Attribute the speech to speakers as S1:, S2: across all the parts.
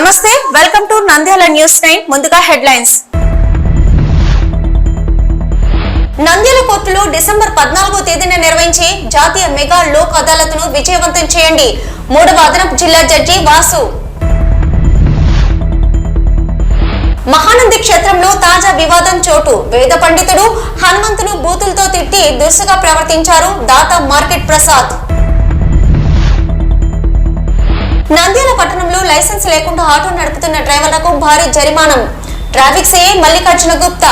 S1: నమస్తే, welcome to Nandyal news 9. ముందుగా headlines. Nandyal కోర్టులో డిసెంబర్ 14వ తేదీన నిర్వహించే జాతీయ మెగా లోక్ అదాలత్ను విజయవంతం చేయండి. 3వ అదనపు జిల్లా జడ్జి వాసు. మహానంది క్షేత్రంలో తాజా వివాదం చోటు. వేద పండితుడు హనుమంతును బూతులతో తిట్టి దురుసుగా ప్రవర్తించారు దాత మార్కెట్ ప్రసాద్. నంద్యాల పట్టణంలో లైసెన్స్ లేకుండా ఆటో నడుపుతున్న డ్రైవర్లకు భారీ జరిమానం. Traffic CI Mallikarjuna Gupta.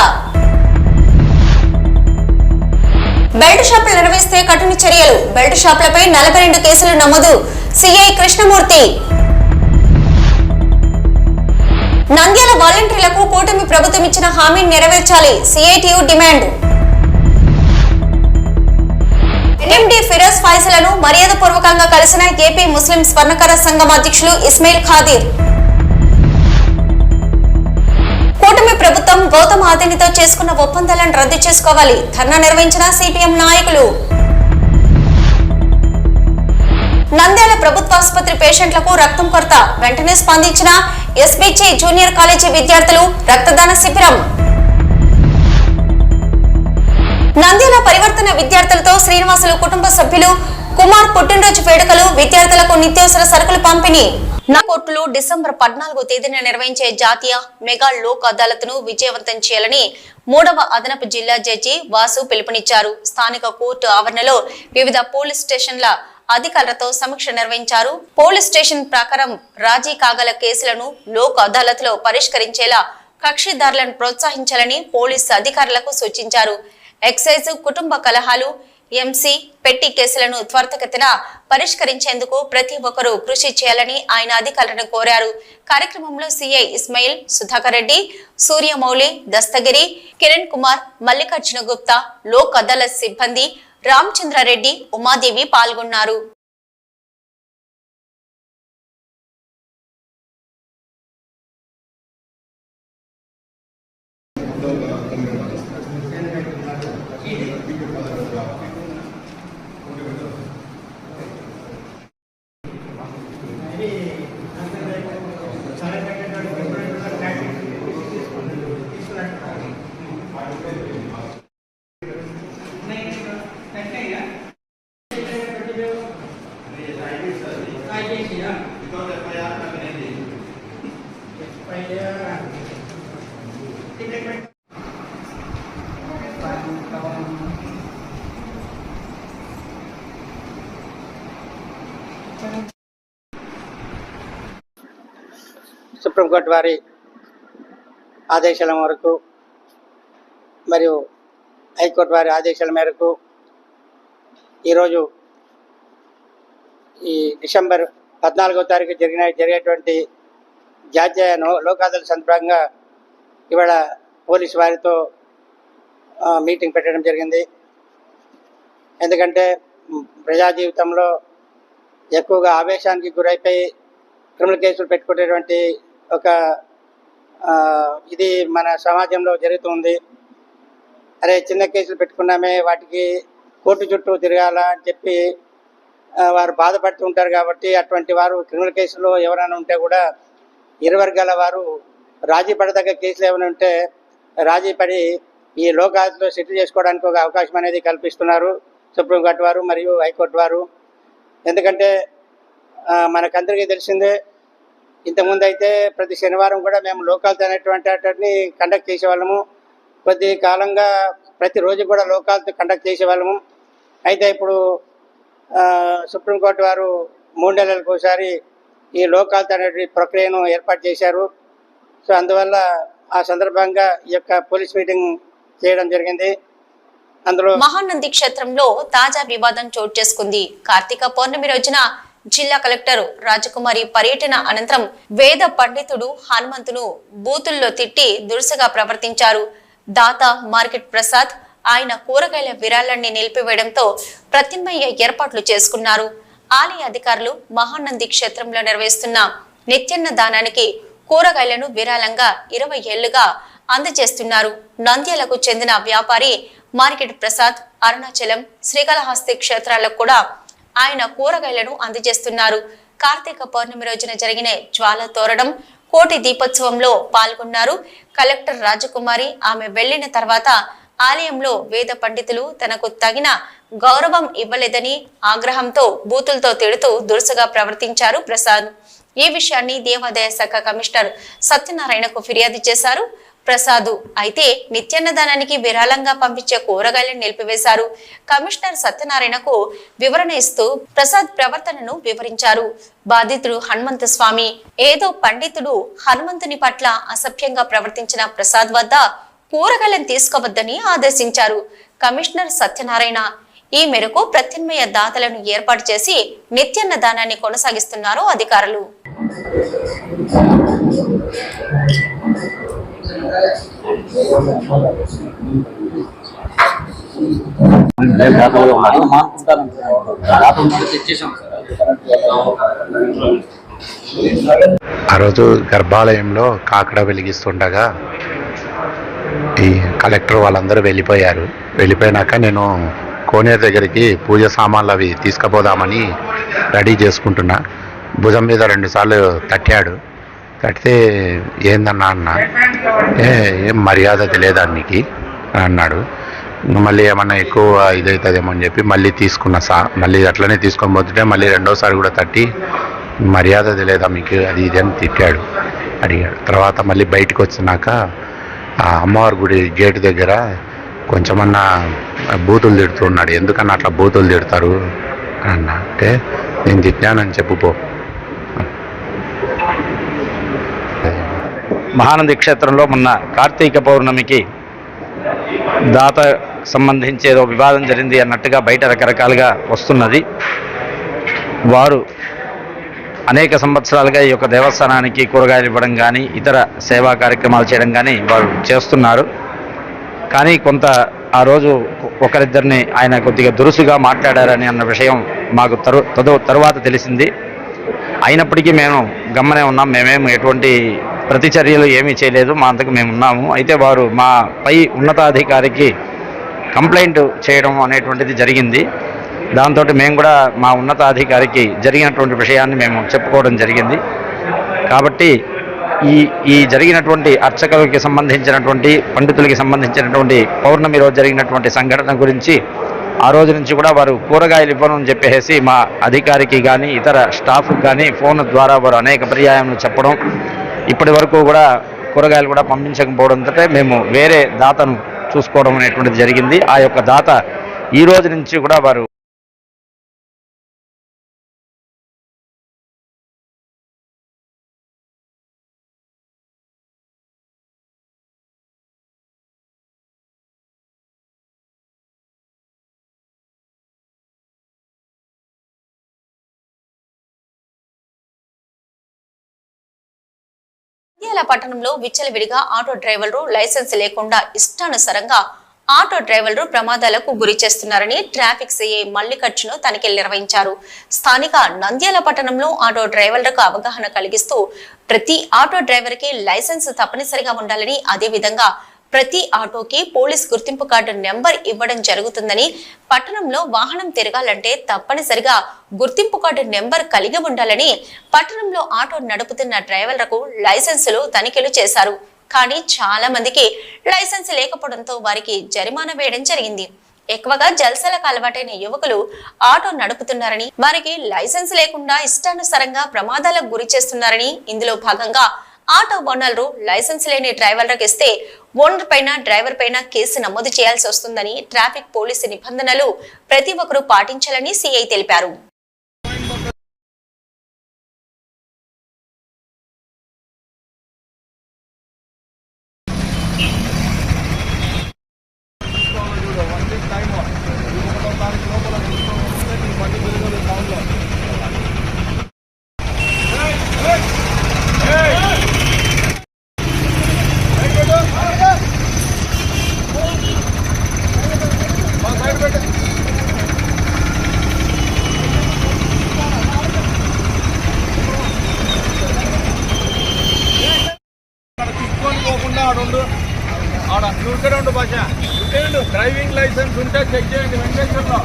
S1: Belt షాపులు నిర్వహిస్తే కఠిన చర్యలు. బెల్ట్ షాపులపై 42 కేసులు నమోదు. సిఐ కృష్ణమూర్తి. నంద్యాల వాలంటీర్లకు కూటమి ప్రభుత్వం ఇచ్చిన హామీని నెరవేర్చాలి. CITU demand. ఎండి ఫిరోజ్ ఫైజలను మర్యాదపూర్వకంగా కలిసిన ఏపీ ముస్లిం స్వర్ణకార సంఘం అధ్యక్షులు ఇస్మాయిల్ ఖాదీర్. కూటమి ప్రభుత్వం గౌతమ్ అదానీతో చేసుకున్న ఒప్పందాలను రద్దు చేసుకోవాలి. ధర్నా నిర్వహించిన సిపిఎం నాయకులు. నంద్యాల ప్రభుత్వ ఆసుపత్రి పేషెంట్లకు రక్తం కొరత. వెంటనే స్పందించిన ఎస్బిజి జూనియర్ కాలేజీ విద్యార్థులు రక్తదాన శిబిరం. నంద్యాల పరివర్తన విద్యార్థులతో శ్రీనివాసులు కుటుంబ సభ్యులు కుమార్ పుట్టినరోజు వేడుకలు. విద్యార్థులకు నిత్యావసర సరుకులు పంపిణీ. కోర్టులో డిసెంబర్ 14వ తేదీన నిర్వహించే జాతీయ మెగా లోక్ అదాలత్ను విజయవంతం చేయాలని 3వ అదనపు జిల్లా జడ్జి వాసు పిలుపునిచ్చారు. స్థానిక కోర్టు ఆవరణలో వివిధ పోలీస్ స్టేషన్ల అధికారులతో సమీక్ష నిర్వహించారు. పోలీస్ స్టేషన్ ప్రకారం రాజీ కాగల కేసులను లోక్ అదాలత్ లో పరిష్కరించేలా కక్షిదారులను ప్రోత్సహించాలని పోలీసు అధికారులకు సూచించారు. ఎక్సైజ్, కుటుంబ కలహాలు, ఎంసీ, పెట్టి కేసులను త్వరితగతిన పరిష్కరించేందుకు ప్రతి ఒక్కరూ కృషి చేయాలని ఆయన అధికారులను కోరారు. కార్యక్రమంలో సిఐ ఇస్మాయిల్, సుధాకర్ రెడ్డి, సూర్యమౌళి, దస్తగిరి, కిరణ్ కుమార్, మల్లికార్జున గుప్తా, లోక్ అదాలత్ సిబ్బంది, రామచంద్రారెడ్డి, ఉమాదేవి పాల్గొన్నారు.
S2: సుప్రీంకోర్టు వారి ఆదేశాల మేరకు మరియు హైకోర్టు వారి ఆదేశాల మేరకు ఈరోజు ఈ డిసెంబర్ 14వ తారీఖు జరిగేటువంటి జాతీయ లోక్ అదాలత్ సందర్భంగా ఇవాళ పోలీసు వారితో మీటింగ్ పెట్టడం జరిగింది. ఎందుకంటే ప్రజా జీవితంలో ఎక్కువగా ఆవేశానికి గురైపోయి క్రిమినల్ కేసులు పెట్టుకునేటువంటి ఒక ఇది మన సమాజంలో జరుగుతుంది. అరే చిన్న కేసులు పెట్టుకున్నామే, వాటికి కోర్టు చుట్టూ తిరగాల అని చెప్పి వారు బాధపడుతూ ఉంటారు. కాబట్టి అటువంటి వారు క్రిమినల్ కేసులో ఎవరైనా ఉంటే కూడా ఇరు వర్గాల వారు రాజీ పడదగ్గ కేసులు ఏమైనా ఉంటే రాజీ పడి ఈ లోక్ అదాలత్లో సెటిల్ చేసుకోవడానికి ఒక అవకాశం అనేది కల్పిస్తున్నారు సుప్రీంకోర్టు వారు మరియు హైకోర్టు వారు. ఎందుకంటే మనకందరికీ తెలిసిందే, ఇంతకుముందు అయితే ప్రతి శనివారం కూడా మేము లోక్ అదాలత్ అనేటువంటి వాటిని కండక్ట్ చేసేవాళ్ళము. కొద్ది కాలంగా ప్రతిరోజు కూడా లోక్ అదాలత్ కండక్ట్ చేసేవాళ్ళము. అయితే ఇప్పుడు సుప్రీంకోర్టు వారు 3 నెలలకు ఒకసారి ఈ లోక్ అదాలత్ అనే ప్రక్రియను ఏర్పాటు చేశారు. సో అందువల్ల ఆ సందర్భంగా ఈ యొక్క పోలీస్ మీటింగ్ చేయడం జరిగింది. అందులో
S1: మహానంది క్షేత్రంలో తాజా వివాదం చోటు చేసుకుంది. కార్తీక పౌర్ణమి రోజున జిల్లా కలెక్టర్ రాజకుమారి పర్యటన అనంతరం వేద పండితుడు హనుమంతును బూతుల్లో తిట్టి దురుసుగా ప్రవర్తించారు. దాత మార్కెట్ ప్రసాద్ ఆయన కూరగాయల విరాళాన్ని నిలిపివేయడంతో ప్రత్యామ్నాయ ఏర్పాట్లు చేసుకున్నారు. ఆలయ అధికారులు మహానంది క్షేత్రంలో నిర్వహిస్తున్న నిత్యాన్న దానానికి కూరగాయలను విరాళంగా 20 ఏళ్లుగా అందజేస్తున్నారు. నంద్యాలకు చెందిన వ్యాపారి మార్కెట్ ప్రసాద్ అరుణాచలం, శ్రీకాళహస్తి క్షేత్రాలకు కూడా ఆయన కూరగాయలను అందజేస్తున్నారు. కార్తీక పౌర్ణమి రోజున జరిగిన జ్వాల తోరడం, కోటి దీపోత్సవంలో పాల్గొన్నారు. కలెక్టర్ రాజకుమారి ఆమె వెళ్లిన తర్వాత ఆలయంలో వేద పండితులు తనకు తగిన గౌరవం ఇవ్వలేదని ఆగ్రహంతో బూతులతో తిడుతూ దురుసుగా ప్రవర్తించారు ప్రసాద్. ఈ విషయాన్ని దేవాదాయ శాఖ కమిషనర్ సత్యనారాయణకు ఫిర్యాదు చేశారు ప్రసాద్. అయితే నిత్యాన్నదానానికి విరాళంగా పంపించే కూరగాయలను నిలిపివేశారు. కమిషనర్ సత్యనారాయణకు వివరణ ఇస్తూ ప్రసాద్ ప్రవర్తనను వివరించారు. బాధితుడు హనుమంత స్వామి ఏదో పండితుడు హనుమంతుని పట్ల అసభ్యంగా ప్రవర్తించిన ప్రసాద్ వద్ద కూరగాయలను తీసుకోవద్దని ఆదేశించారు కమిషనర్ సత్యనారాయణ. ఈ మేరకు ప్రత్యామ్నాయ దాతలను ఏర్పాటు చేసి నిత్యాన్నదానాన్ని కొనసాగిస్తున్నారు అధికారులు.
S3: ఆ రోజు గర్భాలయంలో కాకడ వెలిగిస్తుండగా ఈ కలెక్టర్ వాళ్ళందరూ వెళ్ళిపోయినాక నేను కోనేరు దగ్గరికి పూజ సామాన్లు అవి తీసుకుపోదామని రెడీ చేసుకుంటున్నా. భుజం మీద 2 సార్లు తట్టాడు. తట్టితే ఏందన్నా అన్న, ఏం మర్యాద తెలియదా నీకు అన్నాడు. మళ్ళీ ఏమన్నా ఎక్కువ ఇదవుతుందేమో అని చెప్పి మళ్ళీ మళ్ళీ అట్లనే తీసుకొని పోతుంటే మళ్ళీ 2వ సారి కూడా తట్టి మర్యాద తెలియదా మీకు అది ఇది అని అడిగాడు. తర్వాత మళ్ళీ బయటకు వచ్చినాక ఆ అమ్మవారి గుడి గేటు దగ్గర కొంచెమన్నా బూతులు తిడుతున్నాడు. ఎందుకన్నా అట్లా బూతులు తిడతారు అన్న అంటే నేను తిట్టానని చెప్పుపో.
S4: మహానంది క్షేత్రంలో మొన్న కార్తీక పౌర్ణమికి దాత సంబంధించి ఏదో వివాదం జరిగింది అన్నట్టుగా బయట రకరకాలుగా వస్తున్నది. వారు అనేక సంవత్సరాలుగా ఈ యొక్క దేవస్థానానికి కూరగాయలు ఇవ్వడం కానీ ఇతర సేవా కార్యక్రమాలు చేయడం కానీ వారు చేస్తున్నారు. కానీ కొంత ఆ రోజు ఒకరిద్దరిని ఆయన కొద్దిగా దురుసుగా మాట్లాడారని అన్న విషయం మాకు తరువాత తెలిసింది. అయినప్పటికీ మేము గమ్మనే ఉన్నాం. మేమేమి ఎటువంటి ప్రతిచర్యలు ఏమీ చేయలేదు, మా అంతకు మేము ఉన్నాము. అయితే వారు మా పై ఉన్నతాధికారికి కంప్లైంట్ చేయడం అనేటువంటిది జరిగింది. దాంతో మేము కూడా మా ఉన్నతాధికారికి జరిగినటువంటి విషయాన్ని మేము చెప్పుకోవడం జరిగింది. కాబట్టి ఈ జరిగినటువంటి అర్చకులకి సంబంధించినటువంటి పండితులకి సంబంధించినటువంటి పౌర్ణమి రోజు జరిగినటువంటి సంఘటన గురించి ఆ రోజు నుంచి కూడా వారు కూరగాయలు ఇవ్వను చెప్పేసి మా అధికారికి కానీ ఇతర స్టాఫ్కి కానీ ఫోన్ ద్వారా వారు అనేక పర్యాయాలు చెప్పడం, ఇప్పటి వరకు కూడా కూరగాయలు కూడా పంపించకపోవడంతో మేము వేరే దాతను చూసుకోవడం అనేటువంటిది జరిగింది. ఆ యొక్క దాత ఈ రోజు నుంచి కూడా వారు
S1: నంద్యాల పట్టణంలో విచ్చలవిడిగా ఆటో డ్రైవర్లు లైసెన్స్ లేకుండా ఇష్టానుసారంగా ఆటో డ్రైవర్లు ప్రమాదాలకు గురి చేస్తున్నారని ట్రాఫిక్ సిఐ మల్లికార్జున తనిఖీలు నిర్వహించారు. స్థానిక నంద్యాల పట్టణంలో ఆటో డ్రైవర్లకు అవగాహన కలిగిస్తూ ప్రతి ఆటో డ్రైవర్ కి లైసెన్స్ తప్పనిసరిగా ఉండాలని, అదేవిధంగా ప్రతి ఆటోకి పోలీస్ గుర్తింపు కార్డు నెంబర్ ఇవ్వడం జరుగుతుందని, పట్టణంలో వాహనం తిరగాలంటే తప్పనిసరిగా గుర్తింపు కార్డు నెంబర్ కలిగి ఉండాలని పట్టణంలో ఆటో నడుపుతున్న డ్రైవర్లకు లైసెన్సులు తనిఖీలు చేశారు. కానీ చాలా మందికి లైసెన్స్ లేకపోవడంతో వారికి జరిమానా వేయడం జరిగింది. ఎక్కువగా జల్సలకు అలవాటైన యువకులు ఆటో నడుపుతున్నారని, వారికి లైసెన్స్ లేకుండా ఇష్టానుసారంగా ప్రమాదాలకు గురి చేస్తున్నారని, ఇందులో భాగంగా ఆటో ఓనర్లు లైసెన్స్ లేని డ్రైవర్లకు ఇస్తే ఓనర్ పైన డ్రైవర్ పైన కేసు నమోదు చేయాల్సి వస్తుందని, ట్రాఫిక్ పోలీసు నిబంధనలు ప్రతి ఒక్కరూ పాటించాలని సిఐ తెలిపారు.
S5: డ్రైవింగ్ లైసెన్స్ ఉంటే చెక్ చేయండి. వెంకటేశ్వర్లో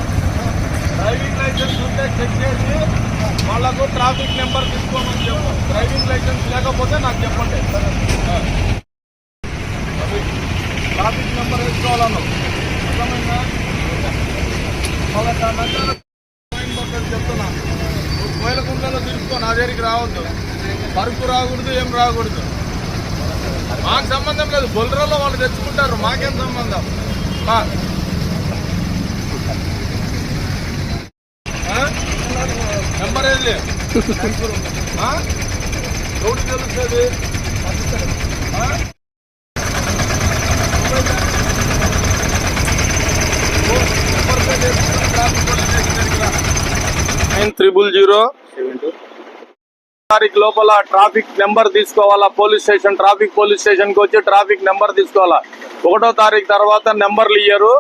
S5: డ్రైవింగ్ లైసెన్స్ ఉంటే చెక్ చేసి వాళ్ళకు ట్రాఫిక్ నెంబర్ తీసుకోమని చెప్పు. డ్రైవింగ్ లైసెన్స్ లేకపోతే నాకు చెప్పండి. అది ట్రాఫిక్ నెంబర్ వేసుకోవాలను అర్థమైందా? చెప్తున్నా, నువ్వు కోయలకుంటలో తీసుకో, నా దగ్గరికి రావద్దు. పరుపు రాకూడదు, ఏం రాకూడదు. మాకు సంబంధం లేదు. బొల్లరలో వాళ్ళు తెచ్చుకుంటారు, మాకేం సంబంధం? నెంబర్ ఏది? ఎవరు తెలుస్తుంది? 9000 తారీఖు లోపల ట్రాఫిక్ నెంబర్ తీసుకోవాలా. ట్రాఫిక్ పోలీస్ స్టేషన్కి వచ్చి ట్రాఫిక్ నెంబర్ తీసుకోవాలా. 1వ తారీఖు తర్వాత నెంబర్లు ఇయ్యరు.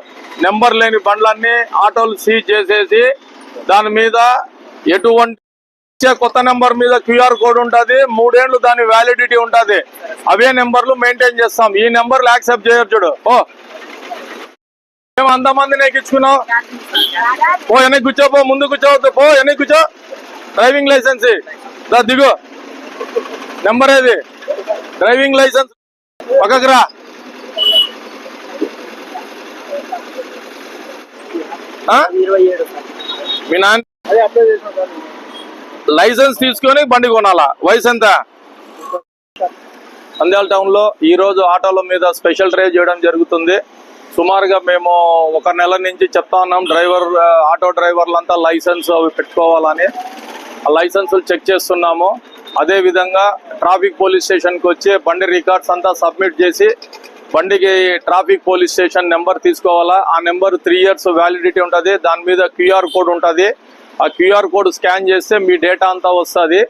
S5: నెంబర్ లేని బండ్లన్నీ ఆటోలు సీజ్ చేసేసి దాని మీద ఎటువంటి కొత్త నెంబర్ మీద క్యూఆర్ కోడ్ ఉంటుంది. 3 ఏళ్ళు దాని వ్యాలిడిటీ ఉంటుంది. అవే నెంబర్లు మెయింటైన్ చేస్తాం. ఈ నెంబర్లు యాక్సెప్ట్ చేయరు. చూడు, మేము అంతమంది ఎక్కించుకున్నాం. వెనక్కి కూర్చోపో, ముందు కూర్చోవద్దు. వెనక్కి కూర్చో. డ్రైవింగ్ లైసెన్స్ దిగు. నెంబర్ ఏది? డ్రైవింగ్ లైసెన్స్ పక్కకు రా. మీ నాన్న లైసెన్స్ తీసుకొని బండి కొనాలా. వయసు ఎంత? నంద్యాల టౌన్ లో ఈ రోజు ఆటోల మీద స్పెషల్ డ్రైవ్ చేయడం జరుగుతుంది. సుమారుగా మేము 1 నెల నుంచి చెప్తా ఉన్నాం, ఆటో డ్రైవర్లంతా లైసెన్స్ అవి పెట్టుకోవాలని. ఆ లైసెన్సులు చెక్ చేస్తున్నాము. అదే విధంగా ట్రాఫిక్ పోలీస్ స్టేషన్కి వచ్చి బండి రికార్డ్స్ అంతా సబ్మిట్ చేసి బండికి ట్రాఫిక్ పోలీస్ స్టేషన్ నెంబర్ తీసుకోవాలా. ఆ నెంబర్ 3 ఇయర్స్ వ్యాలిడిటీ ఉంటుంది. దాని మీద క్యూఆర్ కోడ్ ఉంటుంది. ఆ క్యూఆర్ కోడ్ స్కాన్ చేస్తే మీ డేటా అంతా వస్తుంది.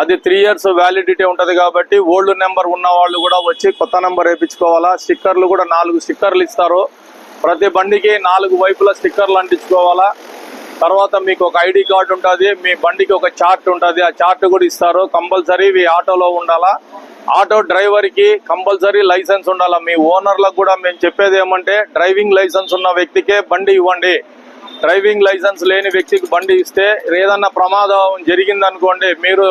S5: అది 3 ఇయర్స్ వ్యాలిడిటీ ఉంటుంది కాబట్టి ఓల్డ్ నెంబర్ ఉన్న వాళ్ళు కూడా వచ్చి కొత్త నెంబర్ వేయించుకోవాలా. స్టిక్కర్లు కూడా 4 స్టిక్కర్లు ఇస్తారు. ప్రతి బండికి 4 వైపుల స్టిక్కర్లు అంటించుకోవాలా. తర్వాత మీకు ఒక ఐడి కార్డు ఉంటుంది. మీ బండికి ఒక చార్ట్ ఉంటుంది. ఆ చార్ట్ కూడా ఇస్తారు. కంపల్సరీ ఇవి ఆటోలో ఉండాలా. ఆటో డ్రైవర్కి కంపల్సరీ లైసెన్స్ ఉండాలా. మీ ఓనర్లకు కూడా మేము చెప్పేది ఏమంటే, డ్రైవింగ్ లైసెన్స్ ఉన్న వ్యక్తికే బండి ఇవ్వండి. డ్రైవింగ్ లైసెన్స్ లేని వ్యక్తికి బండి ఇస్తే ఏదన్నా ప్రమాదం జరిగిందనుకోండి, మీరు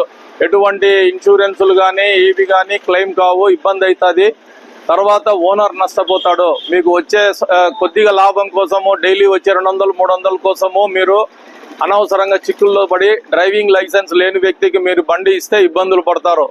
S5: ఎటువంటి ఇన్సూరెన్సులు కానీ ఇవి కానీ క్లెయిమ్ కావు, ఇబ్బంది అవుతుంది. తర్వాత ఓనర్ నష్టపోతాడు. మీకు వచ్చే కొద్దిగా లాభం కోసము, డైలీ వచ్చే 200-300 కోసము మీరు అనవసరంగా చిక్కుల్లో పడి డ్రైవింగ్ లైసెన్స్ లేని వ్యక్తికి మీరు బండి ఇస్తే ఇబ్బందులు పడతారు.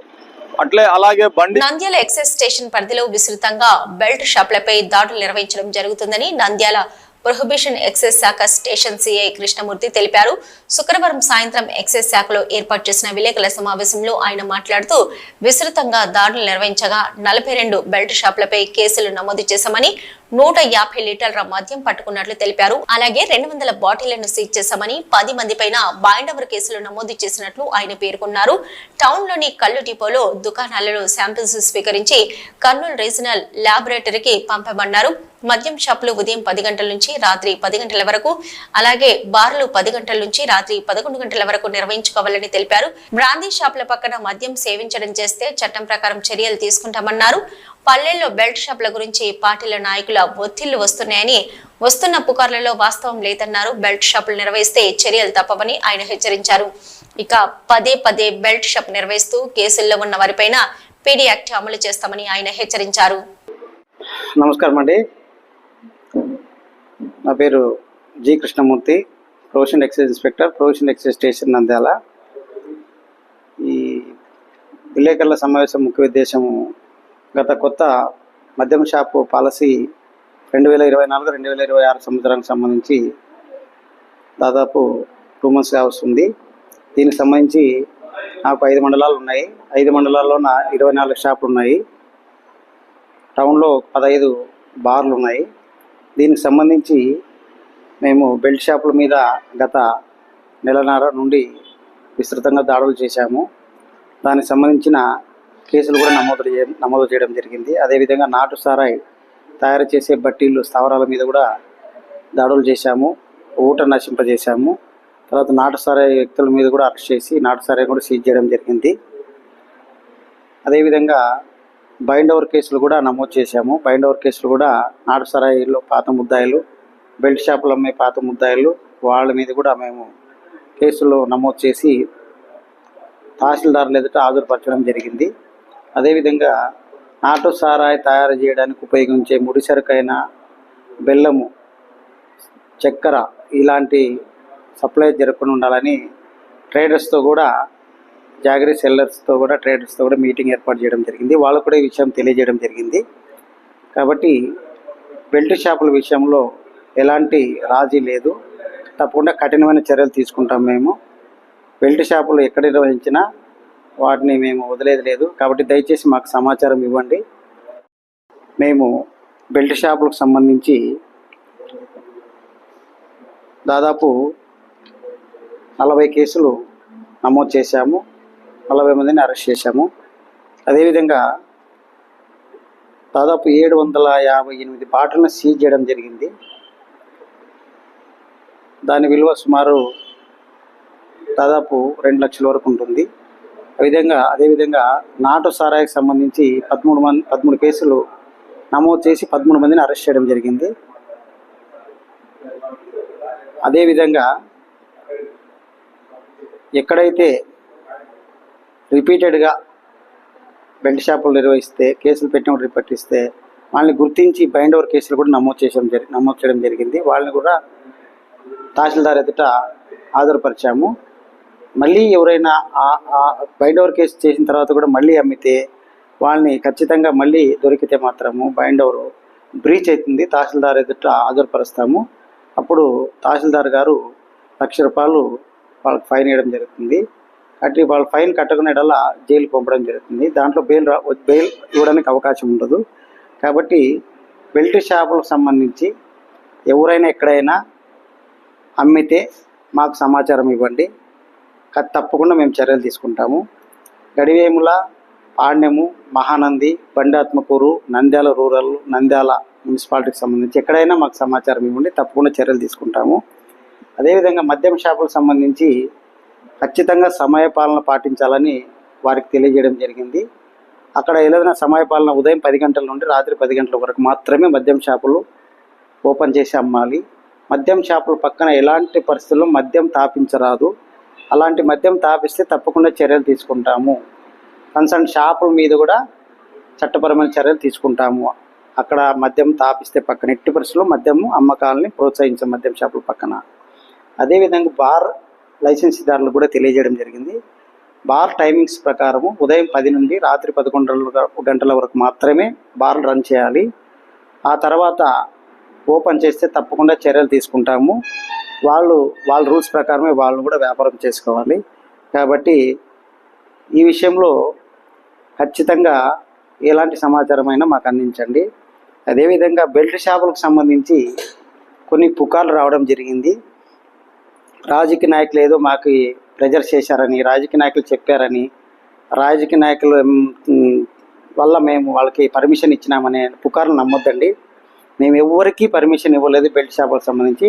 S5: అలాగే బండి
S1: నంద్యాల ఎక్సైజ్ స్టేషన్ పరిధిలో విస్తృతంగా బెల్ట్ షాపులపై దాడులు నిర్వహించడం జరుగుతుందని నంద్యాల ప్రొహిబిషన్ ఎక్సైజ్ శాఖ స్టేషన్ సిఐ కృష్ణమూర్తి తెలిపారు. శుక్రవారం సాయంత్రం ఎక్సైజ్ శాఖలో ఏర్పాటు చేసిన విలేకరుల సమావేశంలో ఆయన మాట్లాడుతూ, విస్తృతంగా దాడులు నిర్వహించగా 42 బెల్ట్ షాపులపై కేసులు నమోదు చేశామని, 150 లీటర్ల మద్యం పట్టుకున్నట్లు తెలిపారు. అలాగే 200 బాటిళ్లను సీజ్ చేశామని, 10 మంది పైన బైండవర్ కేసులు నమోదు చేసినట్లు ఆయన పేర్కొన్నారు. టౌన్ లోని కల్లు డిపోలో దుకాణాలలో శాంపిల్స్ స్వీకరించి కర్నూలు రీజనల్ ల్యాబొరేటరీకి పంపమన్నారు. మద్యం షాపులు ఉదయం 10 గంటల నుంచి రాత్రి 10 గంటల వరకు, అలాగే బార్లు 10 గంటల నుంచి రాత్రి 11 గంటల వరకు నిర్వహించుకోవాలని తెలిపారు. బ్రాందీ షాపుల పక్కన మద్యం సేవించడం చేస్తే చట్టం ప్రకారం చర్యలు తీసుకుంటామన్నారు. పల్లెల్లో బెల్ట్ షాపుల గురించి పార్టీల నాయకుల ఒత్తిళ్లు వస్తున్నాయని, వస్తున్న పుకార్లలో వాస్తవం లేదన్నారు. బెల్ట్ షాపులు నిర్వహిస్తే చర్యలు తప్పవని ఆయన హెచ్చరించారు. ఇక పదే బెల్ట్ షాప్ నిర్వహిస్తూ కేసుల్లో ఉన్న వారిపైన పీడీ యాక్ట్ అమలు చేస్తామని ఆయన హెచ్చరించారు.
S2: నమస్కారం అండి, నా పేరు G Krishnamurthy, provision excise inspector, provision excise station Nandyal. ఈ విలేకరుల సమావేశం ముఖ్య ఉద్దేశము, గత కొత్త మద్యం షాపు పాలసీ 2024-2026 సంవత్సరానికి సంబంధించి దాదాపు 2 monthsగా వస్తుంది. దీనికి సంబంధించి నాకు 5 మండలాలు ఉన్నాయి. 5 మండలాల్లో 24 షాపులు ఉన్నాయి. టౌన్లో 15 బార్లు ఉన్నాయి. దీనికి సంబంధించి మేము బెల్ట్ షాపుల మీద గత నెలన్నర నుండి విస్తృతంగా దాడులు చేశాము. దానికి సంబంధించిన కేసులు కూడా నమోదు చేయడం జరిగింది. అదేవిధంగా నాటు సారాయి తయారు చేసే బట్టీలు స్థావరాల మీద కూడా దాడులు చేశాము, ఊట నశింపజేశాము. తర్వాత నాటు సారాయి వ్యక్తుల మీద కూడా అరెస్ట్ చేసి నాటు సారాయి కూడా సీజ్ చేయడం జరిగింది. అదేవిధంగా బైండ్ ఓవర్ కేసులు కూడా నమోదు చేశాము. బైండ్ ఓవర్ కేసులు కూడా నాటు సరాయిలో పాత ముద్దాయిలు, బెల్ట్ షాపులు అమ్మే పాత ముద్దాయిలు, వాళ్ళ మీద కూడా మేము కేసులు నమోదు చేసి తహసీల్దార్ల ఎదుట హాజరుపరచడం జరిగింది. అదేవిధంగా నాటు సారాయి తయారు చేయడానికి ఉపయోగించే ముడిసరుకైన బెల్లము, చక్కెర ఇలాంటి సప్లై జరగకుండా ఉండాలని ట్రేడర్స్తో కూడా, జాగరీ సెల్లర్స్తో కూడా, ట్రేడర్స్తో కూడా మీటింగ్ ఏర్పాటు చేయడం జరిగింది. వాళ్ళు కూడా ఈ విషయం తెలియజేయడం జరిగింది. కాబట్టి బెల్ట్ షాపుల విషయంలో ఎలాంటి రాజీ లేదు, తప్పకుండా కఠినమైన చర్యలు తీసుకుంటాం. మేము బెల్ట్ షాపులు ఎక్కడ నిర్వహించినా వాటిని మేము వదిలేది లేదు. కాబట్టి దయచేసి మాకు సమాచారం ఇవ్వండి. మేము బెల్ట్ షాపులకు సంబంధించి దాదాపు 40 కేసులు నమోదు చేశాము, 40 మందిని అరెస్ట్ చేశాము. అదేవిధంగా దాదాపు 758 బాటిల్ను సీజ్ చేయడం జరిగింది. దాని విలువ సుమారు దాదాపు 2 లక్షల వరకు ఉంటుంది. అదేవిధంగా నాటు సారాయికి సంబంధించి 13 కేసులు నమోదు చేసి 13 మందిని అరెస్ట్ చేయడం జరిగింది. అదేవిధంగా ఎక్కడైతే రిపీటెడ్గా బెల్ట్ షాపులు నిర్వహిస్తే, కేసులు పెట్టినప్పుడు రిపట్టిస్తే వాళ్ళని గుర్తించి బైండ్ ఓవర్ కేసులు కూడా నమోదు చేయడం జరిగింది. వాళ్ళని కూడా తహసీల్దార్ ఎదుట హాజరుపరిచాము. మళ్ళీ ఎవరైనా బైండ్ ఓవర్ కేసు చేసిన తర్వాత కూడా మళ్ళీ అమ్మితే వాళ్ళని ఖచ్చితంగా మళ్ళీ దొరికితే మాత్రము బైండ్ ఓవర్ బ్రీచ్ అవుతుంది, తహసీల్దార్ ఎదుట హాజరుపరుస్తాము. అప్పుడు తహసీల్దార్ గారు ₹1,00,000 వాళ్ళకి ఫైన్ వేయడం జరుగుతుంది. అటు వాళ్ళు ఫైన్ కట్టకునేటల్లా జైలు పంపడం జరుగుతుంది. దాంట్లో బెయిల్ ఇవ్వడానికి అవకాశం ఉండదు. కాబట్టి బెల్ట్ షాపులకు సంబంధించి ఎవరైనా ఎక్కడైనా అమ్మితే మాకు సమాచారం ఇవ్వండి, తప్పకుండా మేము చర్యలు తీసుకుంటాము. గడివేముల, పాణ్యము, మహానంది, బండాత్మకూరు, నంద్యాల రూరల్, నంద్యాల మున్సిపాలిటీకి సంబంధించి ఎక్కడైనా మాకు సమాచారం ఇవ్వండి, తప్పకుండా చర్యలు తీసుకుంటాము. అదేవిధంగా మద్యం షాపులకు సంబంధించి ఖచ్చితంగా సమయపాలన పాటించాలని వారికి తెలియజేయడం జరిగింది. అక్కడ ఏదైనా సమయపాలన ఉదయం 10 గంటల నుండి రాత్రి 10 గంటల వరకు మాత్రమే మద్యం షాపులు ఓపెన్ చేసి అమ్మాలి. మద్యం షాపుల పక్కన ఎలాంటి పరిస్థితుల్లో మద్యం తాపించరాదు. అలాంటి మద్యం తాపిస్తే తప్పకుండా చర్యలు తీసుకుంటాము. కన్సర్న్ షాపుల మీద కూడా చట్టపరమైన చర్యలు తీసుకుంటాము. అక్కడ మద్యం తాపిస్తే పక్కన ఎట్టి పరిస్థితుల్లో మద్యము అమ్మకాలని ప్రోత్సహించాం మద్యం షాపుల పక్కన. అదేవిధంగా బార్ లైసెన్సీదారులు కూడా తెలియజేయడం జరిగింది. బార్ టైమింగ్స్ ప్రకారము ఉదయం 10 నుండి రాత్రి 11 గంటల వరకు మాత్రమే బార్లు రన్ చేయాలి. ఆ తర్వాత ఓపెన్ చేస్తే తప్పకుండా చర్యలు తీసుకుంటాము. వాళ్ళ రూల్స్ ప్రకారమే వాళ్ళు కూడా వ్యాపారం చేసుకోవాలి. కాబట్టి ఈ విషయంలో ఖచ్చితంగా ఎలాంటి సమాచారం అయినా మాకు అందించండి. అదేవిధంగా బెల్ట్ షాపులకు సంబంధించి కొన్ని పుకార్లు రావడం జరిగింది. రాజకీయ నాయకులు ఏదో మాకు ప్రెజర్ చేశారని, రాజకీయ నాయకులు చెప్పారని, రాజకీయ నాయకుల వల్ల మేము వాళ్ళకి పర్మిషన్ ఇచ్చినామనే పుకార్లు నమ్మొద్దండి. మేము ఎవరికి పర్మిషన్ ఇవ్వలేదు. బెల్ట్ షాపులకు సంబంధించి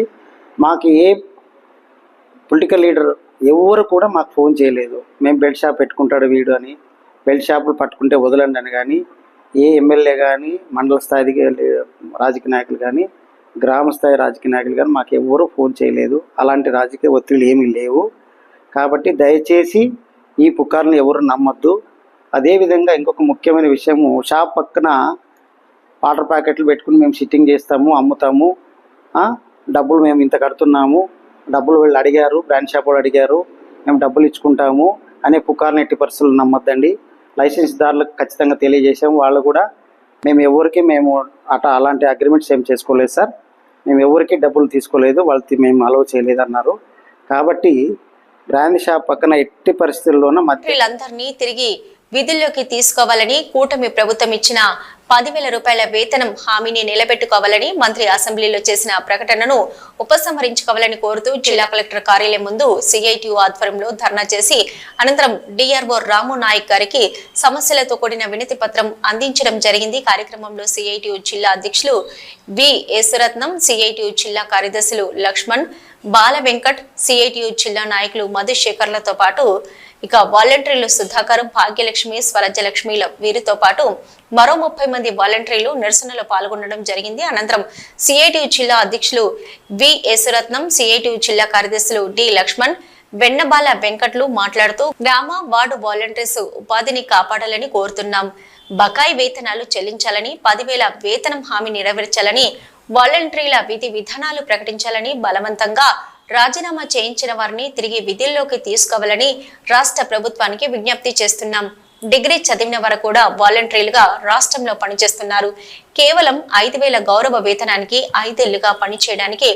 S2: మాకు ఏ పొలిటికల్ లీడర్ ఎవరు కూడా మాకు ఫోన్ చేయలేదు. మేము బెల్ట్ షాప్ పెట్టుకుంటాడు వీడు అని, బెల్ట్ షాపులు పట్టుకుంటే వదలండి అని కానీ, ఏ ఎమ్మెల్యే కానీ, మండల స్థాయి రాజకీయ నాయకులు కానీ, గ్రామ స్థాయి రాజకీయ నాయకులు కానీ మాకు ఎవరు ఫోన్ చేయలేదు. అలాంటి రాజకీయ ఒత్తిళ్ళు ఏమీ లేవు. కాబట్టి దయచేసి ఈ పుకార్లను ఎవరు నమ్మొద్దు. అదేవిధంగా ఇంకొక ముఖ్యమైన విషయము, షాప్ పక్కన వాటర్ ప్యాకెట్లు పెట్టుకుని మేము సిట్టింగ్ చేస్తాము, అమ్ముతాము, డబ్బులు మేము ఇంత కడుతున్నాము, డబ్బులు వీళ్ళు అడిగారు, బ్రాండ్ షాప్ వాళ్ళు అడిగారు, మేము డబ్బులు ఇచ్చుకుంటాము అనే పుకార్లను ఎట్టి పరిస్థితులు నమ్మొద్దండి. లైసెన్స్దారులకు ఖచ్చితంగా తెలియజేసాము. వాళ్ళు కూడా మేము అలాంటి అగ్రిమెంట్స్ ఏం చేసుకోలేదు సార్, మేము ఎవరికి డబ్బులు తీసుకోలేదు, వాళ్ళకి మేము అలౌ చేయలేదు అన్నారు. కాబట్టి బ్రాండ్ షాప్ పక్కన ఎట్టి పరిస్థితుల్లోనూ
S1: మంత్రులందరినీ తిరిగి విధుల్లోకి తీసుకోవాలని, కూటమి ప్రభుత్వం ఇచ్చిన 10,000 రూపాయల వేతనం హామీని నిలబెట్టుకోవాలని మంత్రి అసెంబ్లీలో చేసిన ప్రకటనను ఉపసంహరించుకోవాలని కోరుతూ జిల్లా కలెక్టర్ కార్యాలయం ముందు సిఐటియు ఆధ్వర్యంలో ధర్నా చేసి అనంతరం డిఆర్ఓ రాము నాయక్ గారికి సమస్యలతో కూడిన వినతి పత్రం అందించడం జరిగింది. కార్యక్రమంలో సిఐటియు జిల్లా అధ్యక్షులు వి యేసురత్నం, సిఐటియు జిల్లా కార్యదర్శులు లక్ష్మణ్, బాల వెంకట్, సిఐటియు జిల్లా నాయకులు మధుశేఖర్లతో పాటు ఇక వాలంటీర్లు సుధాకర్, భాగ్యలక్ష్మి, స్వరాజ్యలక్ష్మిల వీరితో పాటు మరో 30 మంది వాలంటీర్లు నిరసనలో పాల్గొనడం జరిగింది. అనంతరం సిఐటియు జిల్లా అధ్యక్షులు వి యేసురత్నం, సిఐటియు జిల్లా కార్యదర్శులు డి లక్ష్మణ్, వెన్నబాల వెంకట్లు మాట్లాడుతూ గ్రామ వార్డు వాలంటీర్స్ ఉపాధిని కాపాడాలని కోరుతున్నాం. బకాయి వేతనాలు చెల్లించాలని, 10,000 వేతనం హామీ నెరవేర్చాలని, వాలంటీర్ల విధి విధానాలు ప్రకటించాలని, బలవంతంగా రాజీనామా చేయించిన వారిని తిరిగి విధుల్లోకి తీసుకోవాలని రాష్ట్ర ప్రభుత్వానికి విజ్ఞప్తి చేస్తున్నాం. డిగ్రీ చదివిన వారు కూడా వాలంటీర్లుగా రాష్ట్రంలో పనిచేస్తున్నారు. కేవలం 5,000 గౌరవ వేతనానికి 5 ఏళ్లుగా పనిచేయడానికి